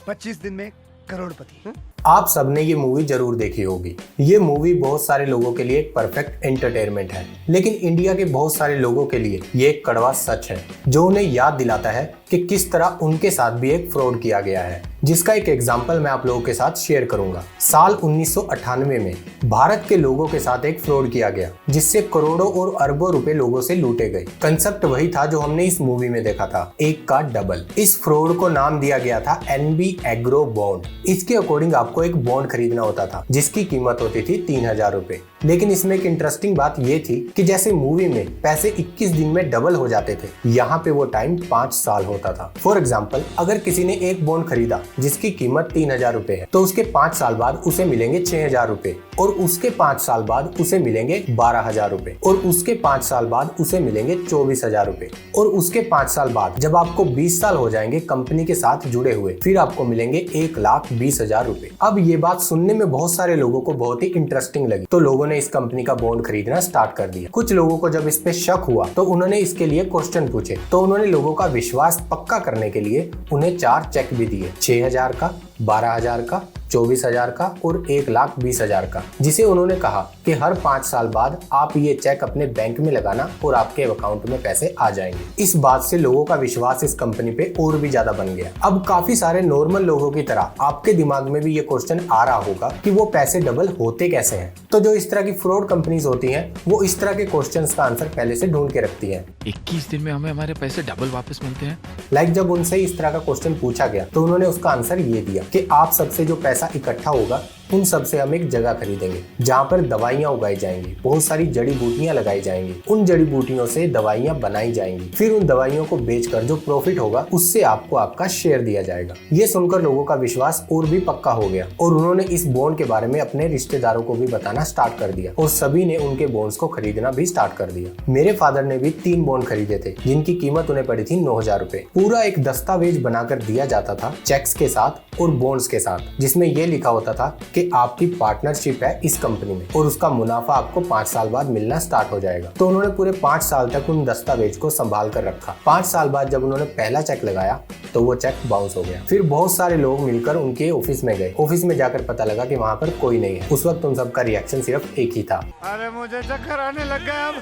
25 दिन में करोड़पति। आप सबने ये मूवी जरूर देखी होगी। ये मूवी बहुत सारे लोगों के लिए एक परफेक्ट एंटरटेनमेंट है, लेकिन इंडिया के बहुत सारे लोगों के लिए ये एक कड़वा सच है जो उन्हें याद दिलाता है कि किस तरह उनके साथ भी एक फ्रॉड किया गया है, जिसका एक एग्जाम्पल मैं आप लोगों के साथ शेयर करूंगा। साल 1998 में भारत के लोगों के साथ एक फ्रॉड किया गया जिससे करोड़ों और अरबों रुपए लोगों से लूटे गए। कंसेप्ट वही था जो हमने इस मूवी में देखा था, एक का डबल। इस फ्रॉड को नाम दिया गया था एनबी एग्रो बॉन्ड। इसके अकॉर्डिंग आपको एक बॉन्ड खरीदना होता था जिसकी कीमत होती थी 3000 रुपए। लेकिन इसमें एक इंटरेस्टिंग बात ये थी कि जैसे मूवी में पैसे 21 दिन में डबल हो जाते थे, यहाँ पे वो टाइम 5 साल होता था। फॉर एग्जाम्पल, अगर किसी ने एक बॉन्ड खरीदा जिसकी कीमत 3000 रुपए है, तो उसके 5 साल बाद उसे मिलेंगे 6000 रुपए, और उसके 5 साल बाद उसे मिलेंगे 12000 रुपए, और उसके 5 साल बाद उसे मिलेंगे 24000 रुपए, और उसके 5 साल बाद जब आपको 20 साल हो जाएंगे कंपनी के साथ जुड़े हुए, फिर आपको मिलेंगे 1,20,000 रुपए। अब ये बात सुनने में बहुत सारे लोगों को बहुत ही इंटरेस्टिंग लगी, तो लोगों ने इस कंपनी का बॉन्ड खरीदना स्टार्ट कर दिया। कुछ लोगों को जब इस पे शक हुआ तो उन्होंने इसके लिए क्वेश्चन पूछे, तो उन्होंने लोगों का विश्वास पक्का करने के लिए उन्हें 4 चेक भी दिए, 6000 का, 12000 का, 24000 का और 1,20,000 का, जिसे उन्होंने कहा कि हर 5 साल बाद आप ये चेक अपने बैंक में लगाना और आपके अकाउंट में पैसे आ जाएंगे। इस बात से लोगों का विश्वास इस कंपनी पे और भी ज्यादा बन गया। अब काफी सारे नॉर्मल लोगों की तरह आपके दिमाग में भी ये क्वेश्चन आ रहा होगा कि वो पैसे डबल होते कैसे हैं। तो जो इस तरह की फ्रॉड कंपनीज होती हैं, वो इस तरह के क्वेश्चन का आंसर पहले से ढूंढ के रखती है। 21 दिन में हमें हमारे पैसे डबल वापस मिलते हैं। लाइक जब उनसे इस तरह का क्वेश्चन पूछा गया तो उन्होंने उसका आंसर ये दिया कि आप सबसे जो पैसा इकट्ठा होगा उन सब से हम एक जगह खरीदेंगे जहाँ पर दवाइयाँ उगाई जाएंगी, बहुत सारी जड़ी बूटियां लगाई जाएंगी, उन जड़ी बूटियों से दवाइयाँ बनाई जाएंगी, फिर उन दवाइयों को बेचकर जो प्रॉफिट होगा उससे आपको आपका शेयर दिया जाएगा। ये सुनकर लोगों का विश्वास और भी पक्का हो गया और उन्होंने इस बॉन्ड के बारे में अपने रिश्तेदारों को भी बताना स्टार्ट कर दिया और सभी ने उनके बॉन्ड्स को खरीदना भी स्टार्ट कर दिया। मेरे फादर ने भी 3 बॉन्ड खरीदे थे जिनकी कीमत उन्हें पड़ी थी 9000 रुपए। पूरा एक दस्तावेज बनाकर दिया जाता था चेक्स के साथ और बॉन्ड्स के साथ, जिसमें यह लिखा होता था कि आपकी पार्टनरशिप है इस कंपनी में और उसका मुनाफा आपको 5 साल बाद मिलना स्टार्ट हो जाएगा। तो उन्होंने पूरे 5 साल तक उन दस्तावेज को संभाल कर रखा। 5 साल बाद जब उन्होंने पहला चेक लगाया तो वो चेक बाउंस हो गया। फिर बहुत सारे लोग मिलकर उनके ऑफिस में गए। ऑफिस में जाकर पता लगा कि वहाँ पर कोई नहीं है। उस वक्त उन सबका रिएक्शन सिर्फ एक ही था, अरे मुझे चक्कर आने लग गया। अब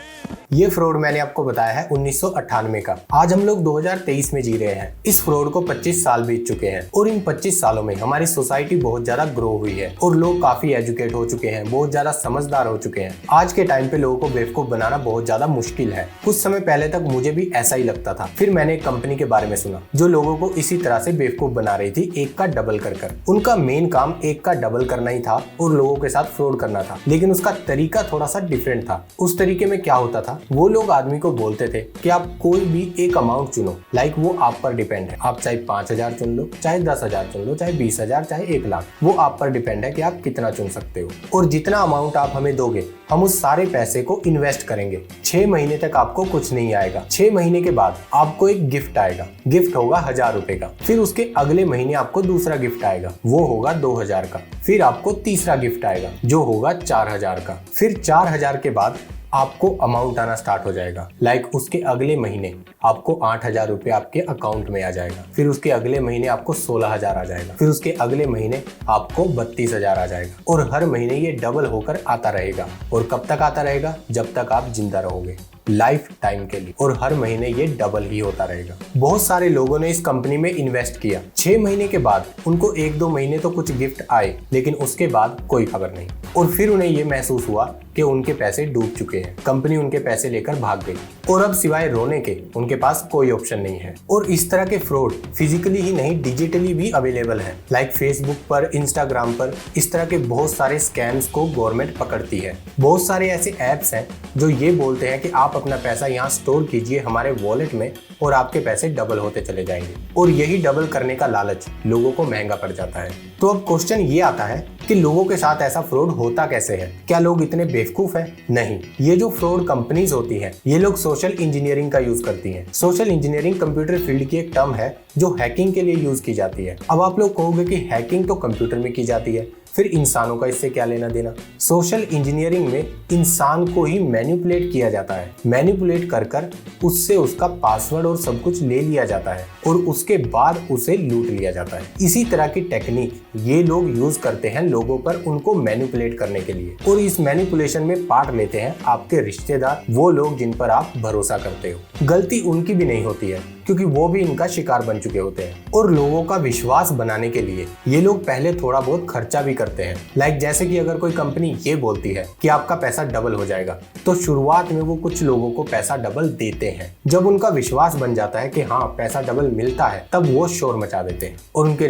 ये फ्रॉड मैंने आपको बताया है 1998 का। आज हम लोग 2023 में जी रहे हैं। इस फ्रॉड को 25 साल बीत चुके हैं और इन 25 सालों में हमारी सोसाइटी बहुत ज्यादा ग्रो हुई है और लोग काफी एजुकेट हो चुके हैं, बहुत ज्यादा समझदार हो चुके हैं। आज के टाइम पे लोगों को बेवकूफ बनाना बहुत ज्यादा मुश्किल है। कुछ समय पहले तक मुझे भी ऐसा ही लगता था। फिर मैंने एक कंपनी के बारे में सुना जो लोगों को इसी तरह से बेवकूफ बना रही थी, एक का डबल कर। उनका मेन काम एक का डबल करना ही था और लोगों के साथ फ्रॉड करना था, लेकिन उसका तरीका थोड़ा सा डिफरेंट था। उस तरीके में क्या होता था, वो लोग आदमी को बोलते थे कि आप कोई भी एक अमाउंट चुनो, लाइक वो आप पर डिपेंड है। आप चाहे 5000 चुन लो, चाहे 10,000 चुन लो, चाहे 20,000, चाहे 1,00,000, वो आप पर डिपेंड है कि आप कितना चुन सकते हो। और जितना अमाउंट आप हमें दोगे हम उस सारे पैसे को इन्वेस्ट करेंगे। 6 महीने तक आपको कुछ नहीं आएगा। 6 महीने के बाद आपको एक गिफ्ट आएगा। गिफ्ट होगा 1000 रुपए का। फिर उसके अगले महीने आपको दूसरा गिफ्ट आएगा, वो होगा 2000 का। फिर आपको तीसरा गिफ्ट आएगा जो होगा 4000 का। फिर 4000 के बाद आपको अमाउंट आना स्टार्ट हो जाएगा। लाइक उसके अगले महीने आपको 8000 रुपए आपके अकाउंट में आ जाएगा। फिर उसके अगले महीने आपको 16000 आ जाएगा। फिर उसके अगले महीने आपको 32000 आ जाएगा और हर महीने ये डबल होकर आता रहेगा। और कब तक आता रहेगा? जब तक आप जिंदा रहोगे, लाइफ टाइम के लिए। और हर महीने ये डबल ही होता रहेगा। बहुत सारे लोगों ने इस कंपनी में इन्वेस्ट किया। 6 महीने के बाद उनको 1-2 महीने तो कुछ गिफ्ट आए, लेकिन उसके बाद कोई खबर नहीं। और फिर उन्हें ये महसूस हुआ कि उनके पैसे डूब चुके हैं, कंपनी उनके पैसे लेकर भाग गई और अब सिवाय रोने के उनके पास कोई ऑप्शन नहीं है। और इस तरह के फ्रॉड फिजिकली ही नहीं, डिजिटली भी अवेलेबल है। लाइक फेसबुक पर, इंस्टाग्राम पर इस तरह के बहुत सारे स्कैम्स को गवर्नमेंट पकड़ती है। बहुत सारे ऐसे ऐप्स हैं जो ये बोलते हैं कि आप अपना पैसा यहाँ स्टोर कीजिए हमारे वॉलेट में और आपके पैसे डबल होते चले जाएंगे। और यही डबल करने का लालच लोगों को महंगा पड़ जाता है। तो अब क्वेश्चन ये आता है कि लोगों के साथ ऐसा फ्रॉड होता कैसे है? क्या लोग इतने बेवकूफ हैं? नहीं, ये जो फ्रॉड कंपनीज होती हैं ये लोग सोशल इंजीनियरिंग का यूज करती हैं। सोशल इंजीनियरिंग कंप्यूटर फील्ड की एक टर्म है जो हैकिंग के लिए यूज की जाती है। अब आप लोग कहोगे कि हैकिंग तो कंप्यूटर में की जाती है, फिर इंसानों का इससे क्या लेना देना। सोशल इंजीनियरिंग में इंसान को ही मैनिपुलेट किया जाता है, मैनिपुलेट कर कर उससे उसका पासवर्ड और सब कुछ ले लिया जाता है और उसके बाद उसे लूट लिया जाता है। इसी तरह की टेक्निक ये लोग यूज करते हैं लोगों पर उनको मैनिपुलेट करने के लिए, और इस मैनिपुलेशन में पार्ट लेते हैं आपके रिश्तेदार, वो लोग जिन पर आप भरोसा करते हो। गलती उनकी भी नहीं होती है क्योंकि वो भी इनका शिकार बन चुके होते हैं। और लोगों का विश्वास बनाने के लिए ये लोग पहले थोड़ा बहुत खर्चा भी करते हैं। लाइक जैसे कि अगर कोई कंपनी ये बोलती है कि आपका पैसा डबल हो जाएगा, तो शुरुआत में वो कुछ लोगों को पैसा डबल देते हैं। जब उनका विश्वास बन जाता है कि हाँ पैसा डबल मिलता है, तब वो शोर मचा देते हैं और उनके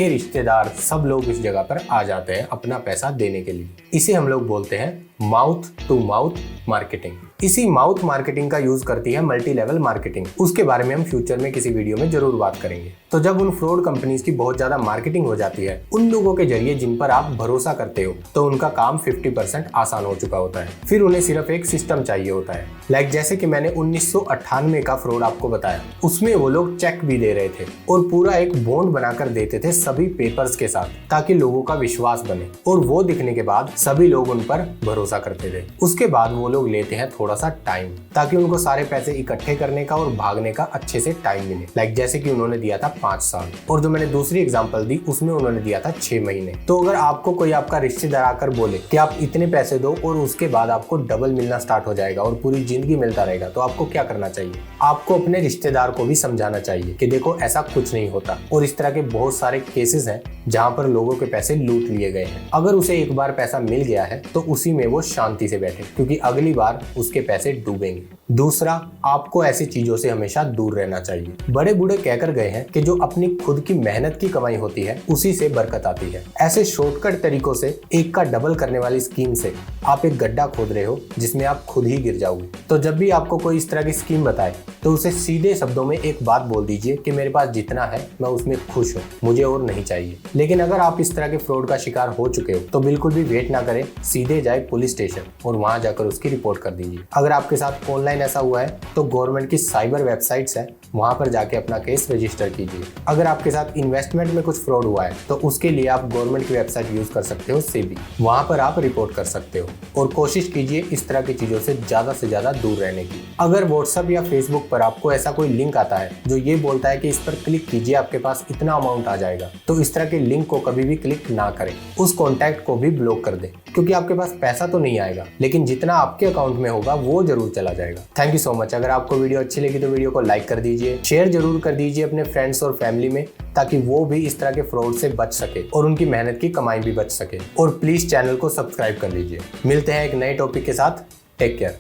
रिश्तेदार सब लोग इस जगह पर आ जाते हैं अपना पैसा देने के लिए। इसे हम लोग बोलते हैं माउथ टू माउथ मार्केटिंग। इसी माउथ मार्केटिंग का यूज करती है मल्टी लेवल मार्केटिंग। उसके बारे में हम फ्यूचर में किसी वीडियो में जरूर बात करेंगे। तो जब उन फ्रॉड कंपनीज की बहुत ज्यादा मार्केटिंग हो जाती है उन लोगों के जरिए जिन पर आप भरोसा करते हो, तो उनका काम 50% आसान हो चुका होता है। फिर उन्हें सिर्फ एक सिस्टम चाहिए होता है। लाइक जैसे कि मैंने 1998 का फ्रॉड आपको बताया, उसमें वो लोग चेक भी दे रहे थे और पूरा एक बॉन्ड बनाकर देते थे सभी पेपर्स के साथ, ताकि लोगों का विश्वास बने और वो दिखने के बाद सभी लोग उन पर भरोसा करते थे। उसके बाद वो लोग लेते हैं थोड़ा सा टाइम, ताकि उनको सारे पैसे इकट्ठे करने का और भागने का अच्छे से टाइम मिले। लाइक जैसे कि उन्होंने दिया था 5 साल, और जो मैंने दूसरी एग्जांपल दी उसमें उन्होंने दिया था 6 महीने। तो अगर आपको कोई आपका रिश्तेदार आकर बोले कि आप इतने पैसे दो और उसके बाद आपको डबल मिलना स्टार्ट हो जाएगा और पूरी जिंदगी मिलता रहेगा, तो आपको क्या करना चाहिए? आपको अपने रिश्तेदार को भी समझाना चाहिए कि देखो ऐसा कुछ नहीं होता, और इस तरह के बहुत सारे केसेस हैं जहाँ पर लोगों के पैसे लूट लिए गए हैं। अगर उसे एक बार पैसा मिल गया है तो उसी में वो शांति से बैठे, क्योंकि अगली बार उसके पैसे डूबेंगे। दूसरा, आपको ऐसी चीजों से हमेशा दूर रहना चाहिए। बड़े बूढ़े कहकर गए हैं कि जो अपनी खुद की मेहनत की कमाई होती है उसी से बरकत आती है। ऐसे शॉर्टकट तरीकों से एक का डबल करने वाली स्कीम से आप एक गड्ढा खोद रहे हो जिसमें आप खुद ही गिर जाओगे। तो जब भी आपको कोई इस तरह की स्कीम बताए तो उसे सीधे शब्दों में एक बात बोल दीजिए कि मेरे पास जितना है मैं उसमें खुश हूँ, मुझे और नहीं चाहिए। लेकिन अगर आप इस तरह के फ्रॉड का शिकार हो चुके हो तो बिल्कुल भी वेट ना करें, सीधे जाए पुलिस स्टेशन और वहां जाकर उसकी रिपोर्ट कर दीजिए। अगर आपके साथ ऑनलाइन ऐसा हुआ है तो गवर्नमेंट की साइबर वेबसाइट्स है, वहां पर जाके अपना केस रजिस्टर कीजिए। अगर आपके साथ इन्वेस्टमेंट में कुछ फ्रॉड हुआ है तो उसके लिए आप गवर्नमेंट की वेबसाइट यूज कर सकते हो सेबी, वहां पर आप रिपोर्ट कर सकते हो। और कोशिश कीजिए इस तरह की चीजों से ज्यादा दूर रहने की। अगर व्हाट्सएप या फेसबुक पर आपको ऐसा कोई लिंक आता है जो ये बोलता है कि इस पर क्लिक कीजिए आपके पास इतना अमाउंट आ जाएगा, तो इस तरह के लिंक को कभी भी क्लिक ना करें। उस कॉन्टैक्ट को भी ब्लॉक कर दें, क्योंकि आपके पास पैसा तो नहीं आएगा लेकिन जितना आपके अकाउंट में होगा वो जरूर चला जाएगा। Thank you so much. अगर आपको वीडियो अच्छी लगी तो वीडियो को लाइक कर दीजिए, शेयर जरूर कर दीजिए अपने फ्रेंड्स और फैमिली में, ताकि वो भी इस तरह के फ्रॉड से बच सके और उनकी मेहनत की कमाई भी बच सके। और प्लीज चैनल को सब्सक्राइब कर लीजिए। मिलते हैं एक नए टॉपिक के साथ। Take care.